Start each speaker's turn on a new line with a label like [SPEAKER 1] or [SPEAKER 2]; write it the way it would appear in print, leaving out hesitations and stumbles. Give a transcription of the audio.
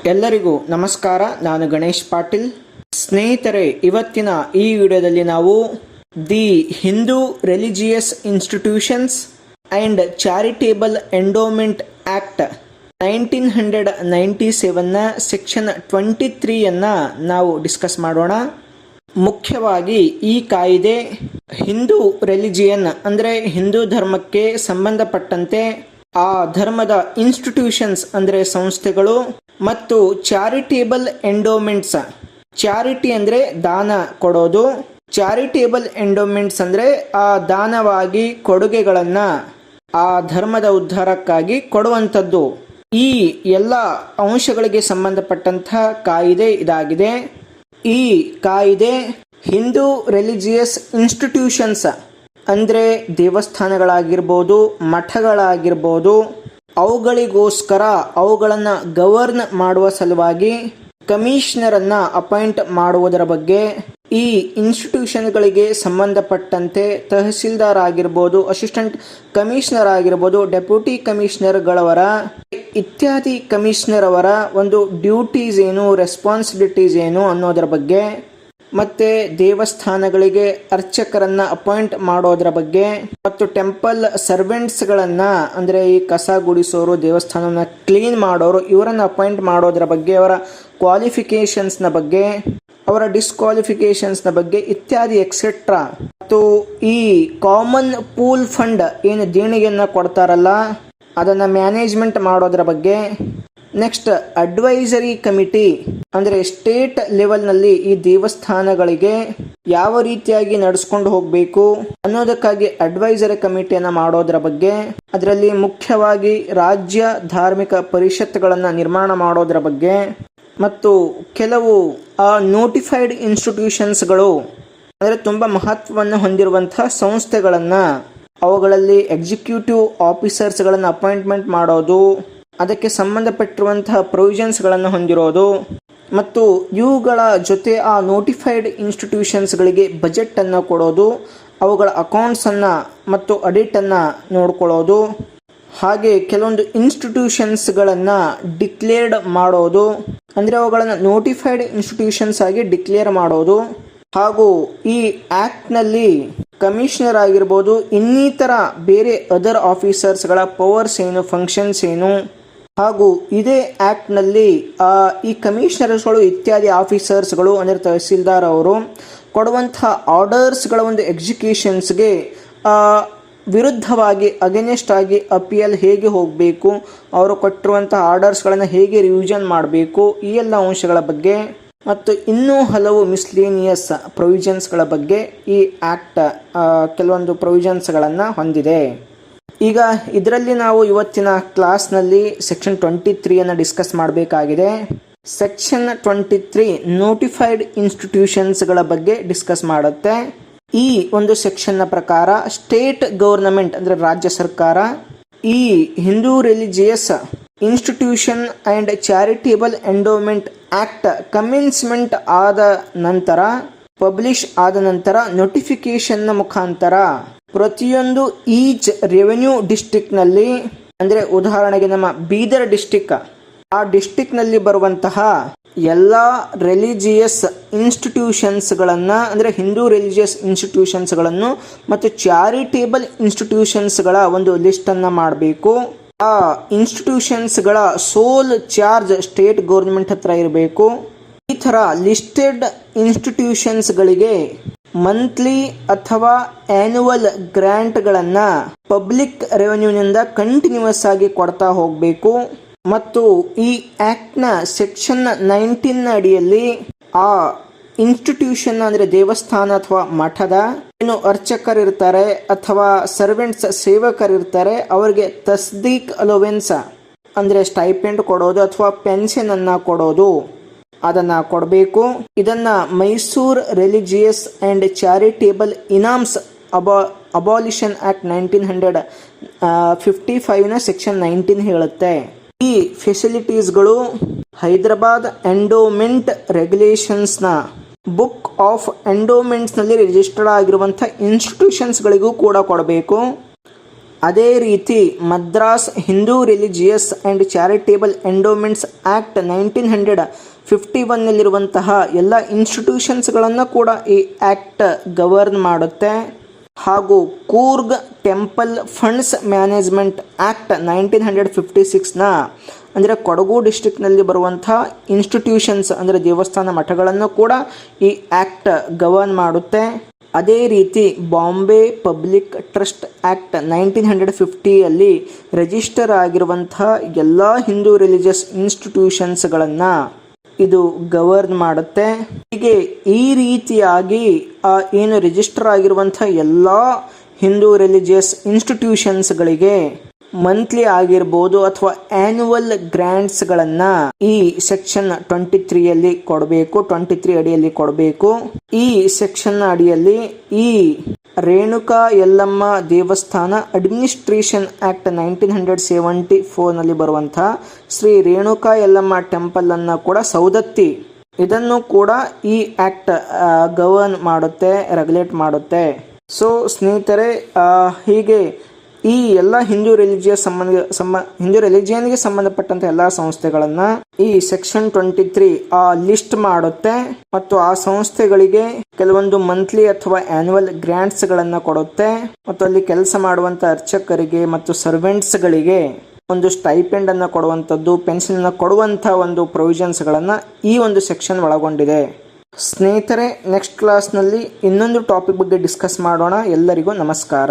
[SPEAKER 1] ಎಲ್ಲರಿಗೂ ನಮಸ್ಕಾರ. ನಾನು ಗಣೇಶ್ ಪಾಟೀಲ್. ಸ್ನೇಹಿತರೆ, ಇವತ್ತಿನ ಈ ವಿಡಿಯೋದಲ್ಲಿ ನಾವು the Hindu religious institutions and charitable endowment act 1997ನ ಸೆಕ್ಷನ್ 23ಯನ್ನು ನಾವು ಡಿಸ್ಕಸ್ ಮಾಡೋಣ. ಮುಖ್ಯವಾಗಿ ಈ ಕಾಯ್ದೆ ಹಿಂದೂ ರಿಲಿಜಿಯನ್ ಅಂದರೆ ಹಿಂದೂ ಧರ್ಮಕ್ಕೆ ಸಂಬಂಧಪಟ್ಟಂತೆ ಆ ಧರ್ಮದ ಇನ್ಸ್ಟಿಟ್ಯೂಷನ್ಸ್ ಅಂದರೆ ಸಂಸ್ಥೆಗಳು ಮತ್ತು ಚಾರಿಟೇಬಲ್ ಎಂಡೋಮೆಂಟ್ಸ್, ಚಾರಿಟಿ ಅಂದರೆ ದಾನ ಕೊಡೋದು, ಚಾರಿಟೇಬಲ್ ಎಂಡೋಮೆಂಟ್ಸ್ ಅಂದರೆ ಆ ದಾನವಾಗಿ ಕೊಡುಗೆಗಳನ್ನು ಆ ಧರ್ಮದ ಉದ್ಧಾರಕ್ಕಾಗಿ ಕೊಡುವಂಥದ್ದು. ಈ ಎಲ್ಲ ಅಂಶಗಳಿಗೆ ಸಂಬಂಧಪಟ್ಟಂಥ ಕಾಯ್ದೆ ಇದಾಗಿದೆ. ಈ ಕಾಯ್ದೆ ಹಿಂದೂ ರಿಲಿಜಿಯಸ್ ಇನ್ಸ್ಟಿಟ್ಯೂಷನ್ಸ್ ಅಂದರೆ ದೇವಸ್ಥಾನಗಳಾಗಿರ್ಬೋದು, ಮಠಗಳಾಗಿರ್ಬೋದು, ಅವುಗಳಿಗೋಸ್ಕರ ಅವುಗಳನ್ನು ಗವರ್ನ್ ಮಾಡುವ ಸಲುವಾಗಿ ಕಮಿಷನರನ್ನು ಅಪಾಯಿಂಟ್ ಮಾಡುವುದರ ಬಗ್ಗೆ, ಈ ಇನ್ಸ್ಟಿಟ್ಯೂಷನ್ಗಳಿಗೆ ಸಂಬಂಧಪಟ್ಟಂತೆ ತಹಸೀಲ್ದಾರ್ ಆಗಿರ್ಬೋದು, ಅಸಿಸ್ಟೆಂಟ್ ಕಮಿಷನರ್ ಆಗಿರ್ಬೋದು, ಡೆಪ್ಯೂಟಿ ಕಮಿಷನರ್ಗಳವರ ಇತ್ಯಾದಿ ಕಮಿಷನರ್ ಅವರ ಒಂದು ಡ್ಯೂಟೀಸ್ ಏನು, ರೆಸ್ಪಾನ್ಸಿಬಿಲಿಟೀಸ್ ಏನು ಅನ್ನೋದರ ಬಗ್ಗೆ, ಮತ್ತು ದೇವಸ್ಥಾನಗಳಿಗೆ ಅರ್ಚಕರನ್ನು ಅಪಾಯಿಂಟ್ ಮಾಡೋದರ ಬಗ್ಗೆ, ಮತ್ತು ಟೆಂಪಲ್ ಸರ್ವೆಂಟ್ಸ್ಗಳನ್ನು ಅಂದರೆ ಈ ಕಸ ಗುಡಿಸೋರು, ದೇವಸ್ಥಾನವನ್ನು ಕ್ಲೀನ್ ಮಾಡೋರು, ಇವರನ್ನು ಅಪಾಯಿಂಟ್ ಮಾಡೋದರ ಬಗ್ಗೆ, ಅವರ ಕ್ವಾಲಿಫಿಕೇಷನ್ಸ್ನ ಬಗ್ಗೆ, ಅವರ ಡಿಸ್ಕ್ವಾಲಿಫಿಕೇಷನ್ಸ್ನ ಬಗ್ಗೆ ಇತ್ಯಾದಿ ಎಕ್ಸೆಟ್ರಾ. ಮತ್ತು ಈ ಕಾಮನ್ ಪೂಲ್ ಫಂಡ್ ಏನು ದೇಣಿಗೆಯನ್ನು ಕೊಡ್ತಾರಲ್ಲ ಅದನ್ನು ಮ್ಯಾನೇಜ್ಮೆಂಟ್ ಮಾಡೋದರ ಬಗ್ಗೆ. ನೆಕ್ಸ್ಟ್ ಅಡ್ವೈಸರಿ ಕಮಿಟಿ ಅಂದರೆ ಸ್ಟೇಟ್ ಲೆವೆಲ್ನಲ್ಲಿ ಈ ದೇವಸ್ಥಾನಗಳಿಗೆ ಯಾವ ರೀತಿಯಾಗಿ ನಡೆಸ್ಕೊಂಡು ಹೋಗಬೇಕು ಅನ್ನೋದಕ್ಕಾಗಿ ಅಡ್ವೈಸರಿ ಕಮಿಟಿಯನ್ನು ಮಾಡೋದರ ಬಗ್ಗೆ. ಅದರಲ್ಲಿ ಮುಖ್ಯವಾಗಿ ರಾಜ್ಯ ಧಾರ್ಮಿಕ ಪರಿಷತ್ಗಳನ್ನು ನಿರ್ಮಾಣ ಮಾಡೋದರ ಬಗ್ಗೆ ಮತ್ತು ಕೆಲವು ನೋಟಿಫೈಡ್ ಇನ್ಸ್ಟಿಟ್ಯೂಷನ್ಸ್ಗಳು ಅಂದರೆ ತುಂಬ ಮಹತ್ವವನ್ನು ಹೊಂದಿರುವಂತಹ ಸಂಸ್ಥೆಗಳನ್ನು, ಅವುಗಳಲ್ಲಿ ಎಕ್ಸಿಕ್ಯೂಟಿವ್ ಆಫೀಸರ್ಸ್ಗಳನ್ನು ಅಪಾಯಿಂಟ್ಮೆಂಟ್ ಮಾಡೋದು, ಅದಕ್ಕೆ ಸಂಬಂಧಪಟ್ಟಿರುವಂತಹ ಪ್ರೊವಿಷನ್ಸ್ಗಳನ್ನು ಹೊಂದಿರೋದು ಮತ್ತು ಇವುಗಳ ಜೊತೆ ಆ ನೋಟಿಫೈಡ್ ಇನ್ಸ್ಟಿಟ್ಯೂಷನ್ಸ್ಗಳಿಗೆ ಬಜೆಟನ್ನು ಕೊಡೋದು, ಅವುಗಳ ಅಕೌಂಟ್ಸನ್ನು ಮತ್ತು ಆಡಿಟನ್ನು ನೋಡ್ಕೊಳ್ಳೋದು, ಹಾಗೆ ಕೆಲವೊಂದು ಇನ್ಸ್ಟಿಟ್ಯೂಷನ್ಸ್ಗಳನ್ನು ಡಿಕ್ಲೇರ್ಡ್ ಮಾಡೋದು ಅಂದರೆ ಅವುಗಳನ್ನು ನೋಟಿಫೈಡ್ ಇನ್ಸ್ಟಿಟ್ಯೂಷನ್ಸ್ ಆಗಿ ಡಿಕ್ಲೇರ್ ಮಾಡೋದು, ಹಾಗೂ ಈ ಆ್ಯಕ್ಟ್ನಲ್ಲಿ ಕಮಿಷನರ್ ಆಗಿರ್ಬೋದು, ಇನ್ನಿತರ ಬೇರೆ ಅದರ್ ಆಫೀಸರ್ಸ್ಗಳ ಪವರ್ಸ್ ಏನು, ಫಂಕ್ಷನ್ಸ್ ಏನು, ಹಾಗೂ ಇದೇ ಆ್ಯಕ್ಟ್ನಲ್ಲಿ ಈ ಕಮಿಷನರ್ಸ್ಗಳು ಇತ್ಯಾದಿ ಆಫೀಸರ್ಸ್ಗಳು ಅಂದರೆ ತಹಸೀಲ್ದಾರ್ ಅವರು ಕೊಡುವಂತಹ ಆರ್ಡರ್ಸ್ಗಳ ಒಂದು ಎಕ್ಸಿಕ್ಯೂಷನ್ಸ್ಗೆ ವಿರುದ್ಧವಾಗಿ ಅಗೇನೆಸ್ಟ್ ಆಗಿ ಅಪಿಯಲ್ ಹೇಗೆ ಹೋಗಬೇಕು, ಅವರು ಕೊಟ್ಟಿರುವಂತಹ ಆರ್ಡರ್ಸ್ಗಳನ್ನು ಹೇಗೆ ರಿವಿಷನ್ ಮಾಡಬೇಕು, ಈ ಎಲ್ಲ ಅಂಶಗಳ ಬಗ್ಗೆ ಮತ್ತು ಇನ್ನೂ ಹಲವು ಮಿಸ್ಲೇನಿಯಸ್ ಪ್ರೊವಿಷನ್ಸ್ಗಳ ಬಗ್ಗೆ ಈ ಆ್ಯಕ್ಟ್ ಕೆಲವೊಂದು ಪ್ರೊವಿಷನ್ಸ್ಗಳನ್ನು ಹೊಂದಿದೆ. ಈಗ ಇದರಲ್ಲಿ ನಾವು ಇವತ್ತಿನ ಕ್ಲಾಸ್ನಲ್ಲಿ ಸೆಕ್ಷನ್ 23ಯನ್ನು ಡಿಸ್ಕಸ್ ಮಾಡಬೇಕಾಗಿದೆ. ಸೆಕ್ಷನ್ 23 ನೋಟಿಫೈಡ್ ಇನ್ಸ್ಟಿಟ್ಯೂಷನ್ಸ್ಗಳ ಬಗ್ಗೆ ಡಿಸ್ಕಸ್ ಮಾಡುತ್ತೆ. ಈ ಒಂದು ಸೆಕ್ಷನ್ನ ಪ್ರಕಾರ ಸ್ಟೇಟ್ ಗವರ್ನಮೆಂಟ್ ಅಂದರೆ ರಾಜ್ಯ ಸರ್ಕಾರ ಈ Hindu religious institution and charitable endowment act commencement ಆದ ನಂತರ, ಪಬ್ಲಿಷ್ ಆದ ನಂತರ ನೋಟಿಫಿಕೇಶನ್ನ ಮುಖಾಂತರ ಪ್ರತಿಯೊಂದು ಈಚ್ ರೆವೆನ್ಯೂ ಡಿಸ್ಟ್ರಿಕ್ಟ್ನಲ್ಲಿ ಅಂದರೆ ಉದಾಹರಣೆಗೆ ನಮ್ಮ ಬೀದರ್ ಡಿಸ್ಟಿಕ್, ಆ ಡಿಸ್ಟಿಕ್ನಲ್ಲಿ ಬರುವಂತಹ ಎಲ್ಲ ರಿಲಿಜಿಯಸ್ ಇನ್ಸ್ಟಿಟ್ಯೂಷನ್ಸ್ಗಳನ್ನು ಅಂದರೆ ಹಿಂದೂ ರಿಲಿಜಿಯಸ್ ಇನ್ಸ್ಟಿಟ್ಯೂಷನ್ಸ್ಗಳನ್ನು ಮತ್ತು ಚಾರಿಟೇಬಲ್ ಇನ್ಸ್ಟಿಟ್ಯೂಷನ್ಸ್ಗಳ ಒಂದು ಲಿಸ್ಟನ್ನು ಮಾಡಬೇಕು. ಆ ಇನ್ಸ್ಟಿಟ್ಯೂಷನ್ಸ್ಗಳ ಸೋಲ್ ಚಾರ್ಜ್ ಸ್ಟೇಟ್ ಗೌರ್ಮೆಂಟ್ ಹತ್ರ ಇರಬೇಕು. ಈ ಥರ ಲಿಸ್ಟೆಡ್ ಇನ್ಸ್ಟಿಟ್ಯೂಷನ್ಸ್ಗಳಿಗೆ ಮಂತ್ಲಿ ಅಥವಾ ಆ್ಯನ್ಯುವಲ್ ಗ್ರ್ಯಾಂಟ್ಗಳನ್ನು ಪಬ್ಲಿಕ್ ರೆವೆನ್ಯೂನಿಂದ ಕಂಟಿನ್ಯೂಸ್ ಆಗಿ ಕೊಡ್ತಾ ಹೋಗಬೇಕು. ಮತ್ತು ಈ ಆ್ಯಕ್ಟ್ನ ಸೆಕ್ಷನ್ 19 ಅಡಿಯಲ್ಲಿ ಆ ಇನ್ಸ್ಟಿಟ್ಯೂಷನ್ ಅಂದರೆ ದೇವಸ್ಥಾನ ಅಥವಾ ಮಠದ ಏನು ಅರ್ಚಕರಿರ್ತಾರೆ ಅಥವಾ ಸರ್ವೆಂಟ್ಸ್ ಸೇವಕರಿರ್ತಾರೆ ಅವರಿಗೆ ತಸ್ದೀಕ್ ಅಲೋವೆನ್ಸ್ ಅಂದರೆ ಸ್ಟೈಪೆಂಡ್ ಕೊಡೋದು ಅಥವಾ ಪೆನ್ಷನನ್ನು ಕೊಡೋದು ಅದನ್ನು ಕೊಡಬೇಕು. ಇದನ್ನು Mysore religious and charitable inams abolition act 1955ನ ಸೆಕ್ಷನ್ 19 ಹೇಳುತ್ತೆ. ಈ ಫೆಸಿಲಿಟೀಸ್ಗಳು ಹೈದರಾಬಾದ್ ಎಂಡೋಮೆಂಟ್ ರೆಗ್ಯುಲೇಷನ್ಸ್ನ ಬುಕ್ ಆಫ್ ಎಂಡೋಮೆಂಟ್ಸ್ನಲ್ಲಿ ರಿಜಿಸ್ಟರ್ಡ್ ಆಗಿರುವಂಥ ಇನ್ಸ್ಟಿಟ್ಯೂಷನ್ಸ್ಗಳಿಗೂ ಕೂಡ ಕೊಡಬೇಕು. ಅದೇ ರೀತಿ Madras Hindu religious and charitable endowments act 1951ನಲ್ಲಿರುವಂತಹ ಎಲ್ಲ ಇನ್ಸ್ಟಿಟ್ಯೂಷನ್ಸ್ಗಳನ್ನು ಕೂಡ ಈ ಆ್ಯಕ್ಟ್ ಗವರ್ನ್ ಮಾಡುತ್ತೆ. ಹಾಗೂ Coorg temple funds management act 1956ನ ಅಂದರೆ ಕೊಡಗು ಡಿಸ್ಟ್ರಿಕ್ನಲ್ಲಿ ಬರುವಂಥ ಇನ್ಸ್ಟಿಟ್ಯೂಷನ್ಸ್ ಅಂದರೆ ದೇವಸ್ಥಾನ ಮಠಗಳನ್ನು ಕೂಡ ಈ ಆ್ಯಕ್ಟ್ ಗವರ್ನ್ ಮಾಡುತ್ತೆ. ಅದೇ ರೀತಿ ಬಾಂಬೆ ಪಬ್ಲಿಕ್ ಟ್ರಸ್ಟ್ ಆ್ಯಕ್ಟ್ 1950ಯಲ್ಲಿ ರಿಜಿಸ್ಟರ್ ಆಗಿರುವಂತಹ ಎಲ್ಲ ಹಿಂದೂ ರಿಲಿಜಿಯಸ್ ಇನ್ಸ್ಟಿಟ್ಯೂಷನ್ಸ್ಗಳನ್ನು ಇದು ಗವರ್ನ್ ಮಾಡುತ್ತೆ. ಹೀಗೆ ಈ ರೀತಿಯಾಗಿ ಏನು ರಿಜಿಸ್ಟರ್ ಆಗಿರುವಂಥ ಎಲ್ಲ ಹಿಂದೂ ರಿಲಿಜಿಯಸ್ ಇನ್ಸ್ಟಿಟ್ಯೂಷನ್ಸ್ಗಳಿಗೆ ಮಂತ್ಲಿ ಆಗಿರ್ಬೋದು ಅಥವಾ ಆ್ಯನ್ಯುವಲ್ ಗ್ರ್ಯಾಂಟ್ಸ್ಗಳನ್ನು ಈ ಸೆಕ್ಷನ್ 23ಯಲ್ಲಿ ಕೊಡಬೇಕು, 23 ಅಡಿಯಲ್ಲಿ ಕೊಡಬೇಕು. ಈ ಸೆಕ್ಷನ್ ಅಡಿಯಲ್ಲಿ ಈ ರೇಣುಕಾ ಯಲ್ಲಮ್ಮ ದೇವಸ್ಥಾನ ಅಡ್ಮಿನಿಸ್ಟ್ರೇಷನ್ ಆ್ಯಕ್ಟ್ 1974ನಲ್ಲಿ ಬರುವಂತಹ ಶ್ರೀ ರೇಣುಕಾ ಯಲ್ಲಮ್ಮ ಟೆಂಪಲ್ ಅನ್ನು ಕೂಡ ಸೌದತ್ತಿ ಇದನ್ನು ಕೂಡ ಈ ಆ್ಯಕ್ಟ್ ಗವರ್ನ್ ಮಾಡುತ್ತೆ, ರೆಗ್ಯುಲೇಟ್ ಮಾಡುತ್ತೆ. ಸೊ ಸ್ನೇಹಿತರೆ, ಹೀಗೆ ಈ ಎಲ್ಲ ಹಿಂದೂ ರಿಲಿಜಿಯನ್ಗೆ ಸಂಬಂಧಪಟ್ಟಂತ ಎಲ್ಲ ಸಂಸ್ಥೆಗಳನ್ನು ಈ ಸೆಕ್ಷನ್ 23 ಲಿಸ್ಟ್ ಮಾಡುತ್ತೆ ಮತ್ತು ಆ ಸಂಸ್ಥೆಗಳಿಗೆ ಕೆಲವೊಂದು ಮಂತ್ಲಿ ಅಥವಾ ಆನ್ಯುವಲ್ ಗ್ರಾಂಟ್ಸ್ಗಳನ್ನು ಕೊಡುತ್ತೆ ಮತ್ತು ಅಲ್ಲಿ ಕೆಲಸ ಮಾಡುವಂಥ ಅರ್ಚಕರಿಗೆ ಮತ್ತು ಸರ್ವೆಂಟ್ಸ್ಗಳಿಗೆ ಒಂದು ಸ್ಟೈಪೆಂಡ್ ಅನ್ನು ಕೊಡುವಂಥದ್ದು, ಪೆನ್ಷನ್ ಅನ್ನು ಕೊಡುವಂಥ ಒಂದು ಪ್ರೊವಿಷನ್ಸ್ಗಳನ್ನು ಈ ಒಂದು ಸೆಕ್ಷನ್ ಒಳಗೊಂಡಿದೆ. ಸ್ನೇಹಿತರೆ, ನೆಕ್ಸ್ಟ್ ಕ್ಲಾಸ್ನಲ್ಲಿ ಇನ್ನೊಂದು ಟಾಪಿಕ್ ಬಗ್ಗೆ ಡಿಸ್ಕಸ್ ಮಾಡೋಣ. ಎಲ್ಲರಿಗೂ ನಮಸ್ಕಾರ.